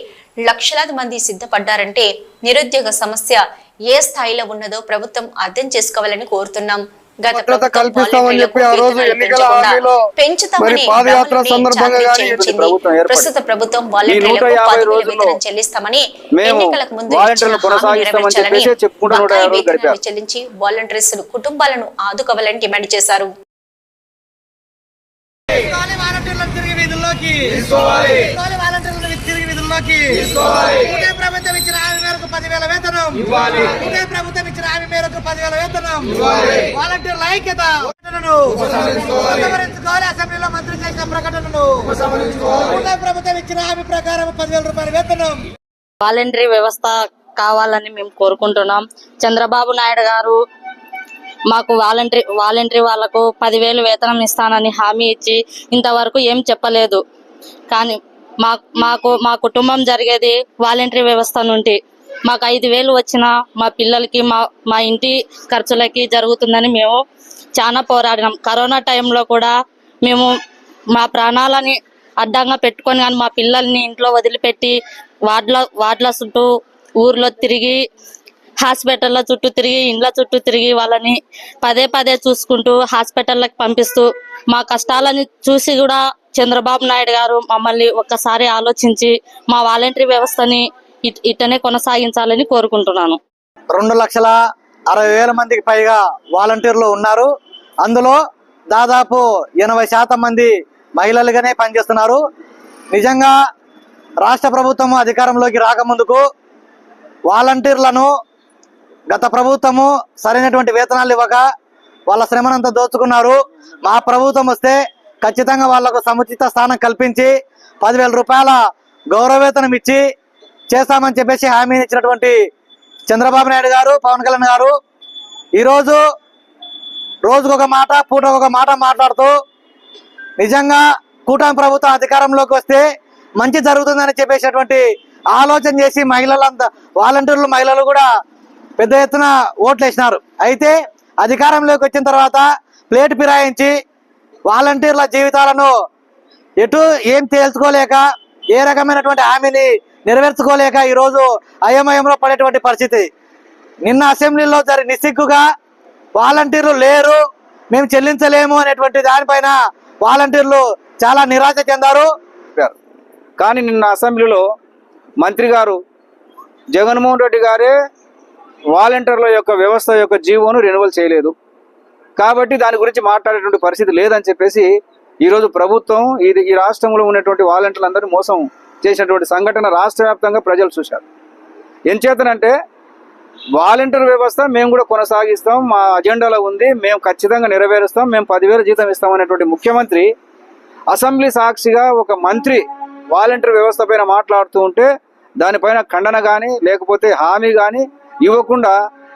S1: లక్షలాది మంది సిద్ధపడ్డారంటే నిరుద్యోగ సమస్య ఏ స్థాయిలో ఉన్నదో ప్రభుత్వం అర్థం చేసుకోవాలని కోరుతున్నాం. గత
S6: కల్పిస్తామని చెప్పి ఆ రోజు ఎన్నికల హామీలో మరి పాదయాత్ర సందర్భంగా
S1: ప్రస్తుత ప్రభుత్వం వాలంటీర్లకు 10,000 వేతనం చెల్లిస్తామని ఎన్నికలకు ముందు చెల్లించి వాలంటీర్స్ కుటుంబాలను ఆదుకోవాలని డిమాండ్ చేశారు.
S7: ప్రభుత్వం ఇచ్చిన హామీ మేరకు 10,000 వేతనం, ప్రభుత్వం ఇచ్చిన హామీ మేరకు 10,000 వేతనం, వాలంటీర్ల ఐక్యత అసెంబ్లీలో మంత్రి చేసిన ప్రకటనను ప్రభుత్వం ఇచ్చిన హామీ ప్రకారం 10,000 రూపాయల వేతనం.
S8: వాలంటరీ వ్యవస్థ కావాలని మేము కోరుకుంటున్నాం. చంద్రబాబు నాయుడు గారు మాకు వాలంటరీ వాళ్లకు 10,000 వేతనం ఇస్తానని హామీ ఇచ్చి ఇంతవరకు ఏం చెప్పలేదు. కానీ మా కుటుంబం జరిగేది వాలంటరీ వ్యవస్థ నుండి. మాకు 5,000 వచ్చినా మా పిల్లలకి మా ఇంటి ఖర్చులకి జరుగుతుందని మేము చాలా పోరాడినాం. కరోనా టైంలో కూడా మేము మా ప్రాణాలని అడ్డంగా పెట్టుకొని కానీ మా పిల్లల్ని ఇంట్లో వదిలిపెట్టి వార్డుల చుట్టూ ఊర్లో తిరిగి, హాస్పిటల్ల చుట్టూ తిరిగి, ఇండ్ల చుట్టూ తిరిగి వాళ్ళని పదే చూసుకుంటూ హాస్పిటల్కి పంపిస్తూ మా కష్టాలని చూసి కూడా చంద్రబాబు నాయుడు గారు మమ్మల్ని ఒక్కసారి ఆలోచించి మా వాలంటరీ వ్యవస్థని ఇట్టనే కొనసాగించాలని కోరుకుంటున్నాను.
S6: 2,60,000 మందికి పైగా వాలంటీర్లు ఉన్నారు. అందులో దాదాపు 80% మంది మహిళలుగానే పనిచేస్తున్నారు. నిజంగా రాష్ట్ర ప్రభుత్వం అధికారంలోకి రాకముందుకు వాలంటీర్లను గత ప్రభుత్వము సరైనటువంటి వేతనాలు ఇవ్వక వాళ్ళ శ్రమనంతా దోచుకున్నారు. మా ప్రభుత్వం వస్తే ఖచ్చితంగా వాళ్లకు సముచిత స్థానం కల్పించి 10,000 రూపాయల గౌరవ వేతనం ఇచ్చి చేస్తామని చెప్పేసి హామీ ఇచ్చినటువంటి చంద్రబాబు నాయుడు గారు, పవన్ కళ్యాణ్ గారు ఈరోజు రోజుకొక మాట, పూటకొక మాట మాట్లాడుతూ నిజంగా కూటమి ప్రభుత్వం అధికారంలోకి వస్తే మంచి జరుగుతుందని చెప్పేసినటువంటి ఆలోచన చేసి వాలంటీర్లు మహిళలు కూడా పెద్ద ఎత్తున ఓట్లు వేసినారు. అయితే అధికారంలోకి వచ్చిన తర్వాత ప్లేట్ ఫిరాయించి వాలంటీర్ల జీవితాలను ఏం తేల్చుకోలేక, ఏ రకమైనటువంటి హామీని నెరవేర్చుకోలేక ఈరోజు అయోమయంలో పడేటువంటి పరిస్థితి. నిన్న అసెంబ్లీలో నిస్సిగ్గుగా వాలంటీర్లు లేరు, మేము చెల్లించలేము అనేటువంటి దానిపైన వాలంటీర్లు చాలా నిరాశ చెందారు.
S9: కానీ నిన్న అసెంబ్లీలో మంత్రి గారు జగన్మోహన్ రెడ్డి గారే వాలంటీర్ల యొక్క వ్యవస్థ యొక్క జీవోను రెన్యువల్ చేయలేదు కాబట్టి దాని గురించి మాట్లాడేటువంటి పరిస్థితి లేదని చెప్పేసి ఈరోజు ప్రభుత్వం ఈ రాష్ట్రంలో ఉన్నటువంటి వాలంటీర్లందరినీ మోసం చేసినటువంటి సంఘటన రాష్ట్ర వ్యాప్తంగా ప్రజలు చూశారు. ఎంచేతనంటే వాలంటీర్ వ్యవస్థ మేము కూడా కొనసాగిస్తాం, మా అజెండాలో ఉంది, మేము ఖచ్చితంగా నెరవేరుస్తాం, మేము 10,000 జీతం ఇస్తాం అనేటువంటి ముఖ్యమంత్రి అసెంబ్లీ సాక్షిగా ఒక మంత్రి వాలంటీర్ వ్యవస్థ పైన మాట్లాడుతూ ఉంటే దానిపైన ఖండన కానీ లేకపోతే హామీ కానీ ఇవ్వకుండా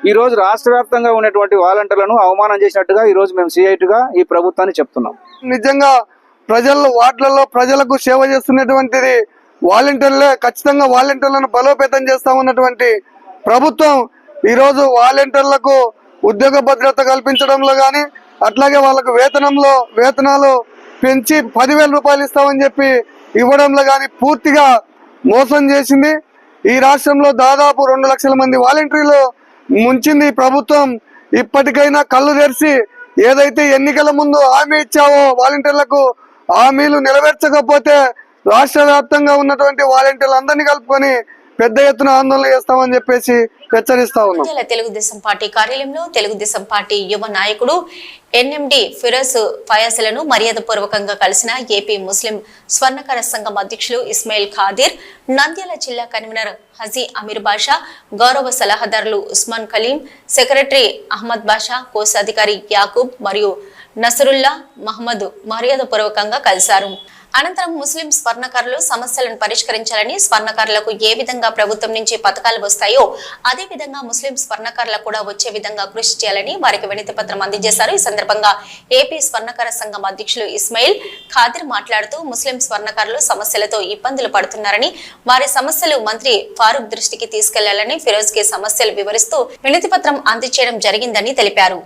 S9: ఈరోజు రాష్ట్ర వ్యాప్తంగా ఉన్నటువంటి వాలంటీర్లను అవమానం చేసినట్టుగా ఈరోజు మేము సిఐటిగా ఈ ప్రభుత్వాన్ని చెప్తున్నాం.
S6: నిజంగా వార్డులలో ప్రజలకు సేవ చేస్తున్నటువంటిది వాలంటీర్లే. ఖచ్చితంగా వాలంటీర్లను బలోపేతం చేస్తామన్నటువంటి ప్రభుత్వం ఈరోజు వాలంటీర్లకు ఉద్యోగ భద్రత కల్పించడంలో కానీ, అట్లాగే వాళ్ళకు వేతనాలు పెంచి 10,000 రూపాయలు ఇస్తామని చెప్పి ఇవ్వడంలో కానీ పూర్తిగా మోసం చేసింది. ఈ రాష్ట్రంలో దాదాపు 2 లక్షల మంది వాలంటీర్లు ముంచింది ప్రభుత్వం. ఇప్పటికైనా కళ్ళు తెరిచి ఏదైతే ఎన్నికల ముందు హామీ ఇచ్చావో వాలంటీర్లకు హామీలు నెరవేర్చకపోతే రాష్ట్ర వ్యాప్తంగా ఉన్నటువంటి వాలంటీర్లు అందరినీ కలుపుకొని పెద్ద ఎత్తున ఆందోళన చేస్తామని చెప్పేసి హెచ్చరిస్తా ఉన్నాం.
S1: తెలుగుదేశం పార్టీ కార్యాలయంలో తెలుగుదేశం పార్టీ యువ నాయకుడు ఎన్ఎండి ఫిరోజ్ ఫయాజ్లను మర్యాదపూర్వకంగా కలిసిన ఏపీ ముస్లిం స్వర్ణకార సంఘం అధ్యక్షులు ఇస్మాయిల్ ఖాదీర్, నంద్యాల జిల్లా కన్వీనర్ హజీ అమీర్ బాషా, గౌరవ సలహాదారులు ఉస్మాన్ కలీం, సెక్రటరీ అహ్మద్ బాషా, కోశాధికారి యాకూబ్ మరియు నసరుల్లా మహమ్మద్ మర్యాదపూర్వకంగా కలిశారు. అనంతరం ముస్లిం స్వర్ణకారులు సమస్యలను పరిష్కరించాలని, స్వర్ణకారులకు ఏ విధంగా ప్రభుత్వం నుంచి పథకాలు వస్తాయో అదే విధంగా ముస్లిం స్వర్ణకారులకు కూడా వచ్చే విధంగా కృషి చేయాలని వారికి వినతి పత్రం అందజేశారు. ఈ సందర్భంగా ఏపీ స్వర్ణకార సంఘం అధ్యక్షులు ఇస్మాయిల్ ఖాదిర్ మాట్లాడుతూ ముస్లిం స్వర్ణకారులు సమస్యలతో ఇబ్బందులు పడుతున్నారని, వారి సమస్యలు మంత్రి ఫారూక్ దృష్టికి తీసుకెళ్లాలని ఫిరోజ్ కి సమస్యలు వివరిస్తూ వినతి పత్రం అందజేయడం జరిగిందని తెలిపారు.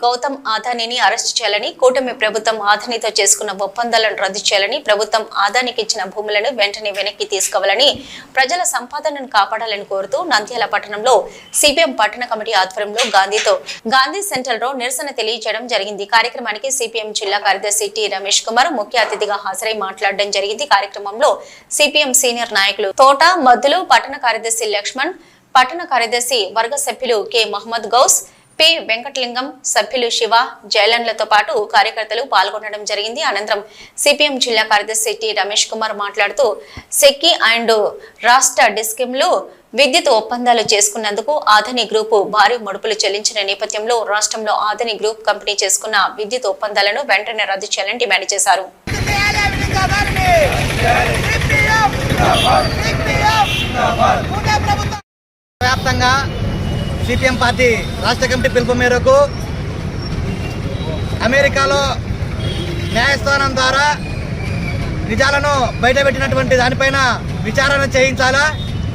S1: గౌతమ్ ఆదానీని అరెస్టు చేయాలని, కూటమి ప్రభుత్వం ఆదానీతో చేసుకున్న ఒప్పందాలను రద్దు చేయాలని, ప్రభుత్వం ఆదానికి ఇచ్చిన భూములను వెంటనే వెనక్కి తీసుకోవాలని, ప్రజల సంపాదనను కాపాడాలని కోరుతూ నంద్యాల పట్టణంలో సిపిఎం పట్టణ కమిటీ ఆధ్వర్యంలో గాంధీ సెంటర్ లో నిరసన తెలియజేయడం జరిగింది. కార్యక్రమానికి సిపిఎం జిల్లా కార్యదర్శి టి రమేష్ కుమార్ ముఖ్య అతిథిగా హాజరై మాట్లాడడం జరిగింది. కార్యక్రమంలో సిపిఎం సీనియర్ నాయకులు తోట మద్దులు, పట్టణ కార్యదర్శి లక్ష్మణ్, పట్టణ కార్యదర్శి వర్గ సభ్యులు కె మహమ్మద్ గౌస్, పి వెంకటలింగం, సభ్యులు శివ, జయలన్లతో పాటు కార్యకర్తలు పాల్గొనడం జరిగింది. అనంతరం సిపిఎం జిల్లా కార్యదర్శి టి రమేష్ కుమార్ మాట్లాడుతూ సెక్కి అండ్ రాష్ట్ర డిస్కింలు విద్యుత్ ఒప్పందాలు చేసుకున్నందుకు ఆదాని గ్రూపు భారీ ముడుపులు చెల్లించిన నేపథ్యంలో రాష్ట్రంలో ఆదాని గ్రూప్ కంపెనీ చేసుకున్న విద్యుత్ ఒప్పందాలను వెంటనే రద్దు చేయాలని డిమాండ్ చేశారు.
S6: వ్యాప్తంగా సిపిఎం పార్టీ రాష్ట్ర కమిటీ పిలుపు మేరకు అమెరికాలో న్యాయస్థానం ద్వారా నిజాలను బయటపెట్టినటువంటి దానిపైన విచారణ చేయించాలా.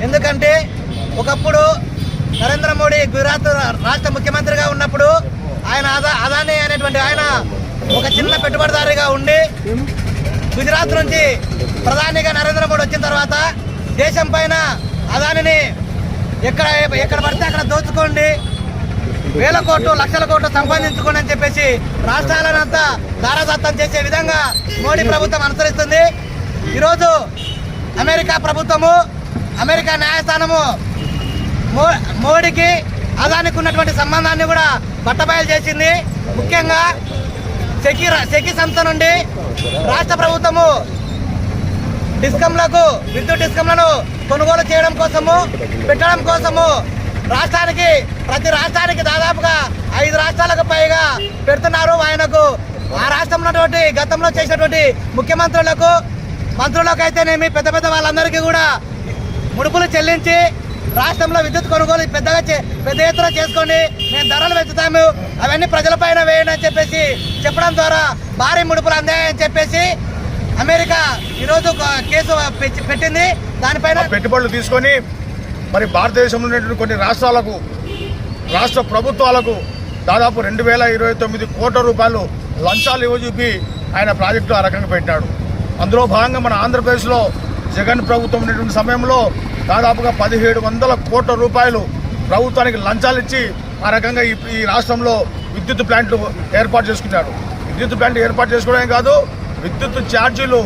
S6: ఎందుకంటే ఒకప్పుడు నరేంద్ర మోడీ గుజరాత్ రాష్ట్ర ముఖ్యమంత్రిగా ఉన్నప్పుడు ఆయన అదానీ అనేటువంటి ఆయన ఒక చిన్న పెట్టుబడిదారిగా ఉండి గుజరాత్ నుంచి ప్రధానిగా నరేంద్ర మోడీ వచ్చిన తర్వాత దేశం పైన అదానిని ఎక్కడ పడితే అక్కడ దోచుకోండి, వేల కోట్లు లక్షల కోట్లు సంపాదించుకోండి అని చెప్పేసి రాష్ట్రాలనంతా దారాదత్తం చేసే విధంగా మోడీ ప్రభుత్వం అనుసరిస్తుంది. ఈరోజు అమెరికా ప్రభుత్వము, అమెరికా న్యాయస్థానము మోడీకి అదానికి ఉన్నటువంటి సంబంధాన్ని కూడా బట్టబయలు చేసింది. ముఖ్యంగా సెకి సంస్థ నుండి రాష్ట్ర ప్రభుత్వము డిస్కంలకు విద్యుత్ డిస్కంలను కొనుగోలు చేయడం కోసము, పెట్టడం కోసము ప్రతి రాష్ట్రానికి దాదాపుగా 5 రాష్ట్రాలకు పైగా పెడుతున్నారు. ఆయనకు ఆ రాష్ట్రంలో గతంలో చేసినటువంటి ముఖ్యమంత్రులకు, మంత్రులకు అయితేనేమి పెద్ద పెద్ద వాళ్ళందరికీ కూడా ముడుపులు చెల్లించి రాష్ట్రంలో విద్యుత్ కొనుగోలు పెద్ద ఎత్తున చేసుకోండి, మేము ధరలు పెంచుతాము, అవన్నీ ప్రజలపైన వేయండి అని చెప్పేసి చెప్పడం ద్వారా భారీ ముడుపులు అందాయని చెప్పేసి అమెరికా ఈరోజు కేసు పెట్టింది. దానిపైన
S10: పెట్టుబడులు తీసుకొని మరి భారతదేశంలో ఉన్నటువంటి కొన్ని రాష్ట్ర ప్రభుత్వాలకు దాదాపు 2029 కోట్ల రూపాయలు లంచాలు ఇవ్వజూపి ఆయన ప్రాజెక్టు ఆ రకంగా పెట్టాడు. అందులో భాగంగా మన ఆంధ్రప్రదేశ్లో జగన్ ప్రభుత్వం ఉన్నటువంటి సమయంలో దాదాపుగా 1700 కోట్ల రూపాయలు ప్రభుత్వానికి లంచాలు ఇచ్చి ఆ రకంగా ఈ రాష్ట్రంలో విద్యుత్ ప్లాంట్లు ఏర్పాటు చేసుకున్నాడు. విద్యుత్ ప్లాంట్లు ఏర్పాటు చేసుకోవడమే కాదు, విద్యుత్ ఛార్జీలు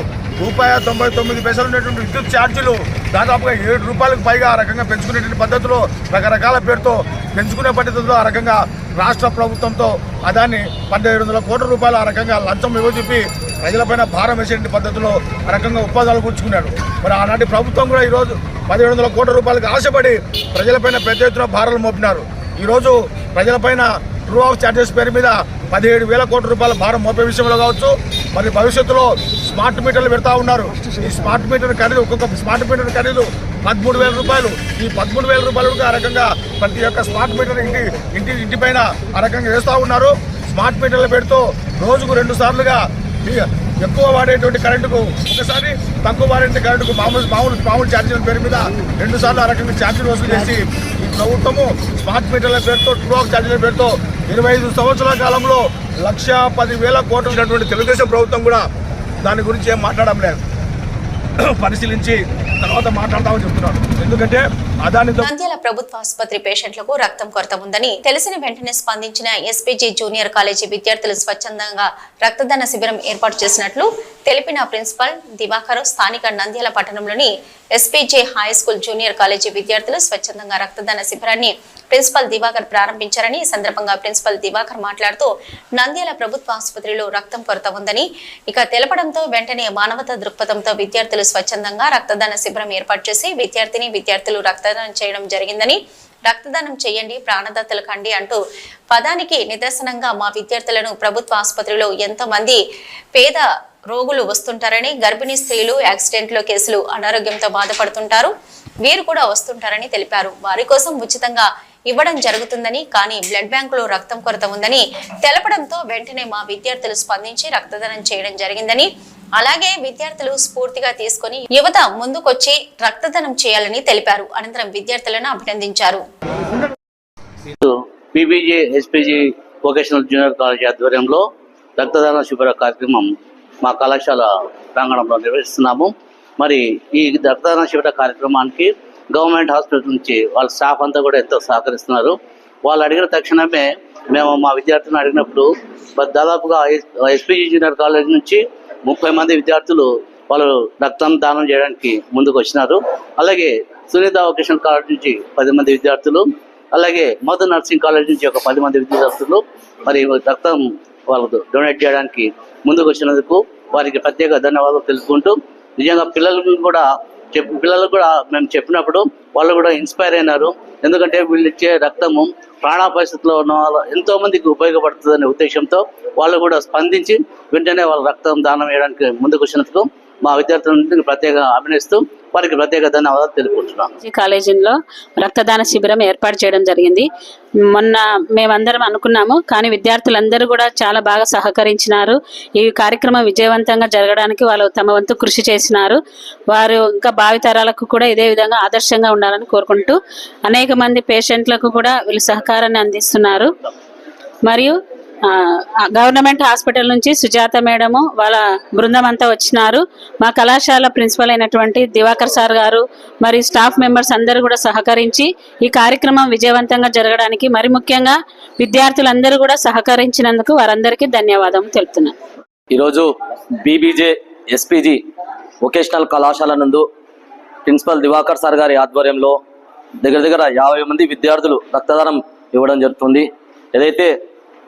S10: ₹1.99 ఉన్నటువంటి విద్యుత్ ఛార్జీలు దాదాపుగా ₹7 పైగా ఆ రకంగా పెంచుకునేటువంటి పద్ధతిలో రకరకాల పేరుతో పెంచుకునే పద్ధతిలో ఆ రకంగా రాష్ట్ర ప్రభుత్వంతో అదాన్ని 1700 కోట్ల రూపాయలు ఆ రకంగా లంచం ఇవ్వజూపి ప్రజలపైన భారం వేసేటువంటి పద్ధతిలో ఆ రకంగా ఒప్పందాలు కూర్చుకున్నాడు. మరి ఆనాటి ప్రభుత్వం కూడా ఈరోజు 1700 కోట్ల రూపాయలకు ఆశపడి ప్రజలపైన పెద్ద ఎత్తున భారాలు మోపినారు. ఈరోజు ప్రజలపైన ట్రూ ఆఫ్ ఛార్జెస్ పేరు మీద 17,000 కోట్ల రూపాయల భారం మోపే విషయంలో కావచ్చు, మరి భవిష్యత్తులో స్మార్ట్ మీటర్లు పెడతా ఉన్నారు. ఈ స్మార్ట్ మీటర్ ఖరీదు, ఒక్కొక్క స్మార్ట్ మీటర్ ఖరీదు 13,000 రూపాయలు. ఈ 13,000 రూపాయలకు ఆ రకంగా ప్రతి ఒక్క స్మార్ట్ మీటర్ ఇంటి పైన ఆ రకంగా వేస్తూ ఉన్నారు. స్మార్ట్ మీటర్ల పేరుతో రోజుకు 2 సార్లుగా ఎక్కువ వాడేటువంటి కరెంటుకు ఒకసారి, తక్కువ వాడే కరెంటుకు మామూలు ఛార్జీల పేరు మీద 2 సార్లు ఆ రకంగా ఛార్జీలు వసూలు చేసి ఈ ప్రభుత్వము స్మార్ట్ మీటర్ల పేరుతో ట్రూ ఆఫ్ ఛార్జీల పేరుతో 25 సంవత్సరాల కాలంలో 1,10,000 కోట్లు ఉన్నటువంటి తెలుగుదేశం ప్రభుత్వం కూడా దాని గురించి ఏం మాట్లాడడం లేదు. పరిశీలించి తర్వాత మాట్లాడతామని చెప్తున్నాను. ఎందుకంటే
S1: నంద్యాల ప్రభుత్వ ఆసుపత్రి పేషెంట్లకు రక్తం కొరత ఉందని తెలిసిన వెంటనే స్పందించిన ఎస్పీజీ జూనియర్ కాలేజీ విద్యార్థులు స్వచ్ఛందంగా రక్తదాన శిబిరం ఏర్పాటు చేసినట్లు తెలిపిన ప్రిన్సిపల్ దివాకర్ స్థానిక నంద్యాల పట్టణంలోని SPG high school junior college విద్యార్థులు స్వచ్ఛందంగా రక్తదాన శిబిరాన్ని ప్రిన్సిపల్ దివాకర్ ప్రారంభించారని ఈ సందర్భంగా ప్రిన్సిపల్ దివాకర్ మాట్లాడుతూ నంద్యాల ప్రభుత్వ ఆసుపత్రిలో రక్తం కొరత ఉందని ఇక తెలపడంతో వెంటనే మానవతా దృక్పథంతో విద్యార్థులు స్వచ్ఛందంగా రక్తదాన శిబిరం ఏర్పాటు చేసి విద్యార్థులు రక్తదానం చేయడం జరిగిందని రక్తదానం చేయండి ప్రాణదాతలు కండి అంటూ పదానికి నిదర్శనంగా మా విద్యార్థులను ప్రభుత్వ ఆసుపత్రిలో ఎంతో మంది పేద రోగులు వస్తుంటారని గర్భిణీ స్త్రీలు యాక్సిడెంట్లో కేసులు అనారోగ్యంతో బాధపడుతుంటారు వీరు కూడా వస్తుంటారని తెలిపారు. వారి కోసం ఉచితంగా ఇవ్వడం జరుగుతుందని కానీ బ్లడ్ బ్యాంకులో రక్తం కొరత ఉందని తెలపడంతో వెంటనే మా విద్యార్థులు స్పందించి రక్తదానం చేయడం జరిగిందని అలాగే విద్యార్థులు స్ఫూర్తిగా తీసుకుని యువత ముందుకొచ్చి రక్తదానం చేయాలని తెలిపారు. అనంతరం విద్యార్థులను అభినందించారు.
S11: PBG SPG vocational junior college ఆధ్వర్యంలో రక్తదాన శిబిర కార్యక్రమం మా కళాశాల ప్రాంగణంలో నిర్వహిస్తున్నాము. మరి ఈ రక్తదాన శిబిర కార్యక్రమానికి గవర్నమెంట్ హాస్పిటల్ నుంచి వాళ్ళ స్టాఫ్ అంతా కూడా ఎంతో సహకరిస్తున్నారు. వాళ్ళు అడిగిన తక్షణమే మేము మా విద్యార్థులను అడిగినప్పుడు దాదాపుగా ఎస్పీజీ జూనియర్ కాలేజ్ నుంచి 30 మంది విద్యార్థులు వాళ్ళు రక్తం దానం చేయడానికి ముందుకు వచ్చినారు. అలాగే సునీత వొకేషనల్ కాలేజ్ నుంచి 10 మంది విద్యార్థులు, అలాగే మధు నర్సింగ్ కాలేజ్ నుంచి ఒక 10 మంది విద్యార్థులు మరి రక్తం వాళ్ళకు డొనేట్ చేయడానికి ముందుకు వచ్చినందుకు వారికి ప్రత్యేక ధన్యవాదాలు తెలుపుకుంటూ నిజంగా పిల్లలకు కూడా మేము చెప్పినప్పుడు వాళ్ళు కూడా ఇన్స్పైర్ అయినారు. ఎందుకంటే వీళ్ళు ఇచ్చే రక్తము ప్రాణ పరిస్థితిలో ఉన్న వాళ్ళు ఎంతో మందికి ఉపయోగపడుతుందనే ఉద్దేశంతో వాళ్ళు కూడా స్పందించి వెంటనే వాళ్ళ రక్తం దానం చేయడానికి ముందుకు వచ్చినందుకు మా విద్యార్థులను ప్రత్యేకంగా అభినందిస్తూ వారికి ప్రత్యేక ధన్యవాదాలు తెలుపుకుంటున్నాను.
S12: కాలేజీలో రక్తదాన శిబిరం ఏర్పాటు చేయడం జరిగింది. మొన్న మేమందరం అనుకున్నాము, కానీ విద్యార్థులందరూ కూడా చాలా బాగా సహకరించినారు. ఈ కార్యక్రమం విజయవంతంగా జరగడానికి వాళ్ళు తమ వంతు కృషి చేసినారు. వారు ఇంకా భావితరాలకు కూడా ఇదే విధంగా ఆదర్శంగా ఉండాలని కోరుకుంటూ అనేక మంది పేషెంట్లకు కూడా వీళ్ళు సహకారాన్ని అందిస్తున్నారు. మరియు గవర్నమెంట్ హాస్పిటల్ నుంచి సుజాత మేడము వాళ్ళ బృందం అంతా వచ్చినారు. మా కళాశాల ప్రిన్సిపల్ అయినటువంటి దివాకర్ సార్ గారు మరియు స్టాఫ్ మెంబర్స్ అందరూ కూడా సహకరించి ఈ కార్యక్రమం విజయవంతంగా జరగడానికి మరి ముఖ్యంగా విద్యార్థులందరూ కూడా సహకరించినందుకు వారందరికీ ధన్యవాదాలు తెలుపుతున్నాను.
S11: ఈరోజు బీబీజే ఎస్పీజీ వొకేషనల్ కళాశాల నందు ప్రిన్సిపల్ దివాకర్ సార్ గారి ఆధ్వర్యంలో దగ్గర 50 మంది విద్యార్థులు రక్తదానం ఇవ్వడం జరుగుతుంది. ఏదైతే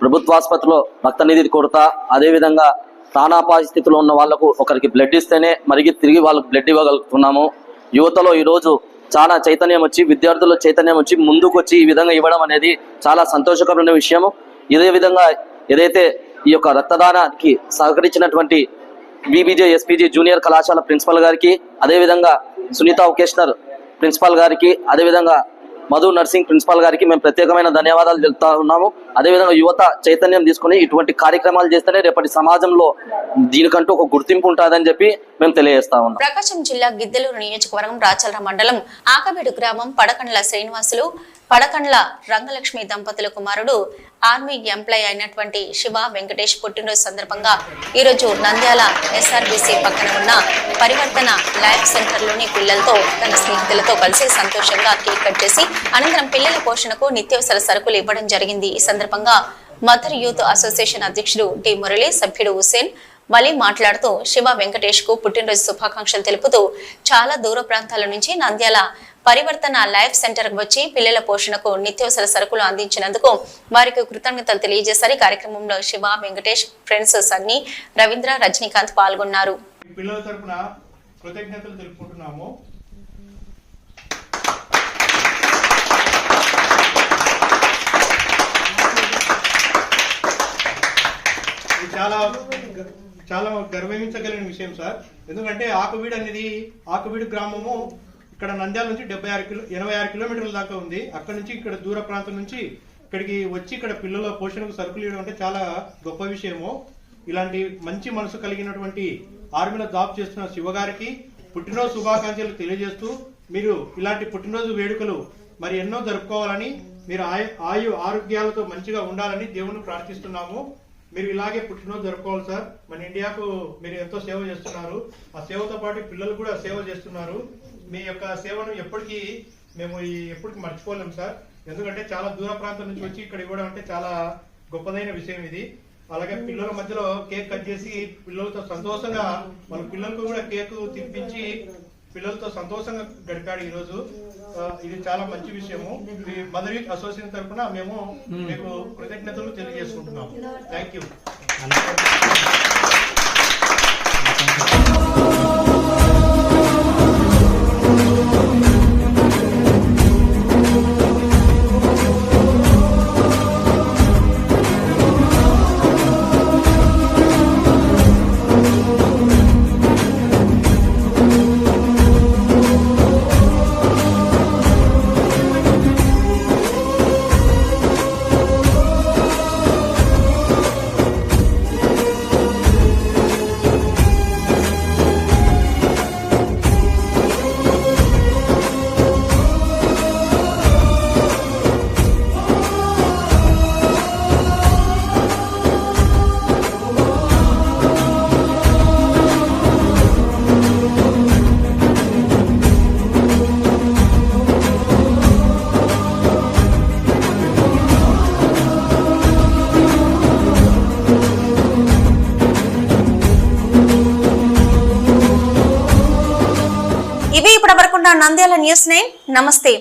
S11: ప్రభుత్వ ఆసుపత్రిలో రక్త నిధి కొరత, అదేవిధంగా ప్రాణాపాయ స్థితిలో ఉన్న వాళ్లకు ఒకరికి బ్లడ్ ఇస్తేనే మరిగి తిరిగి వాళ్ళకు బ్లడ్ ఇవ్వగలుగుతున్నాము. యువతలో ఈరోజు చాలా చైతన్యం వచ్చి విద్యార్థుల్లో చైతన్యం వచ్చి ముందుకు వచ్చి ఈ విధంగా ఇవ్వడం అనేది చాలా సంతోషకరమైన విషయము. ఇదే విధంగా ఏదైతే ఈ యొక్క రక్తదానానికి సహకరించినటువంటి బీబీజే ఎస్పీజీ జూనియర్ కళాశాల ప్రిన్సిపల్ గారికి, అదేవిధంగా సునీత వొకేషనల్ ప్రిన్సిపల్ గారికి, అదేవిధంగా మధు నర్సింగ్ ప్రిన్సిపాల్ గారికి మేము ప్రత్యేకమైన ధన్యవాదాలు తెలుపుతా ఉన్నాము. అదేవిధంగా యువత చైతన్యం తీసుకుని ఇటువంటి కార్యక్రమాలు చేస్తేనే రేపటి సమాజంలో దీనికంటూ ఒక గుర్తింపు ఉంటుందని చెప్పి మేము తెలియజేస్తా ఉన్నాం.
S1: ప్రకాశం జిల్లా గిద్దలూరు నియోజకవర్గం రాచల్ర మండలం ఆకబేడు గ్రామం పడకండ్ల శ్రీనివాసులు పడకండ్ల రంగలక్ష్మి దంపతుల కుమారుడు ఆర్మీ ఎంప్లాయ్ అయినటువంటి శివ వెంకటేష్ పుట్టినరోజు సందర్భంగా ఈరోజు నంద్యాల ఎస్ఆర్బీసీ పక్కన ఉన్న పరివర్తన లైఫ్ సెంటర్లోని పిల్లలతో తన స్నేహితులతో కలిసి సంతోషంగా కేక్ కట్ చేసి అనంతరం పిల్లల పోషణకు నిత్యావసర సరుకులు ఇవ్వడం జరిగింది. ఈ సందర్భంగా మదర్ యూత్ అసోసియేషన్ అధ్యక్షుడు డి మురళి, సభ్యుడు హుసేన్ మళ్ళీ మాట్లాడుతూ శివ వెంకటేష్ కు పుట్టినరోజు శుభాకాంక్షలు తెలుపుతూ చాలా దూర ప్రాంతాల నుంచి నంద్యాల పరివర్తన లైఫ్ సెంటర్ కు వచ్చి పిల్లల పోషణకు నిత్యావసర సరుకులు అందించినందుకు వారికి కృతజ్ఞతలు తెలియజేశారు. కార్యక్రమంలో శివ వెంకటేష్ ఫ్రెండ్స్ సన్నీ, రవీంద్ర, రజనీకాంత్ పాల్గొన్నారు.
S10: పిల్లల తరపున కృతజ్ఞతలు తెలుపుకుంటున్నాము. చాలా గర్వించగలిగిన విషయం సార్. ఎందుకంటే ఆకువీడు గ్రామము ఇక్కడ నంద్యాల నుంచి 86 కిలోమీటర్ల దాకా ఉంది. అక్కడ నుంచి ఇక్కడ దూర ప్రాంతం నుంచి
S13: ఇక్కడికి వచ్చి ఇక్కడ పిల్లల పోషణకు సరుకులు ఇవ్వడం అంటే చాలా గొప్ప విషయము. ఇలాంటి మంచి మనసు కలిగినటువంటి ఆర్మీలో జాబ్ చేస్తున్న శివగారికి పుట్టినరోజు శుభాకాంక్షలు తెలియజేస్తూ మీరు ఇలాంటి పుట్టినరోజు వేడుకలు మరి ఎన్నో జరుపుకోవాలని, మీరు ఆయు ఆరోగ్యాలతో మంచిగా ఉండాలని దేవుని ప్రార్థిస్తున్నాము. మీరు ఇలాగే పుట్టినరోజు జరుపుకోవాలి సార్. మన ఇండియాకు మీరు ఎంతో సేవ చేస్తున్నారు. ఆ సేవతో పాటు పిల్లలు కూడా సేవ చేస్తున్నారు. మీ యొక్క సేవను ఎప్పటికీ ఎప్పటికీ మర్చిపోలేం సార్. ఎందుకంటే చాలా దూర ప్రాంతం నుంచి వచ్చి ఇక్కడ ఇవ్వడం అంటే చాలా గొప్పదైన విషయం ఇది. అలాగే పిల్లల మధ్యలో కేక్ కట్ చేసి పిల్లలతో సంతోషంగా వాళ్ళ పిల్లలకు కూడా కేక్ తినిపించి పిల్లలతో సంతోషంగా గడిపాడు ఈరోజు. ఇది చాలా మంచి విషయము. మదర్ యూత్ అసోసియేషన్ తరఫున మేము మీకు కృతజ్ఞతలు తెలియజేసుకుంటున్నాము. Thank you.
S1: ఇవి ఇప్పటి వరకు నంద్యాల న్యూస్ 9. నమస్తే.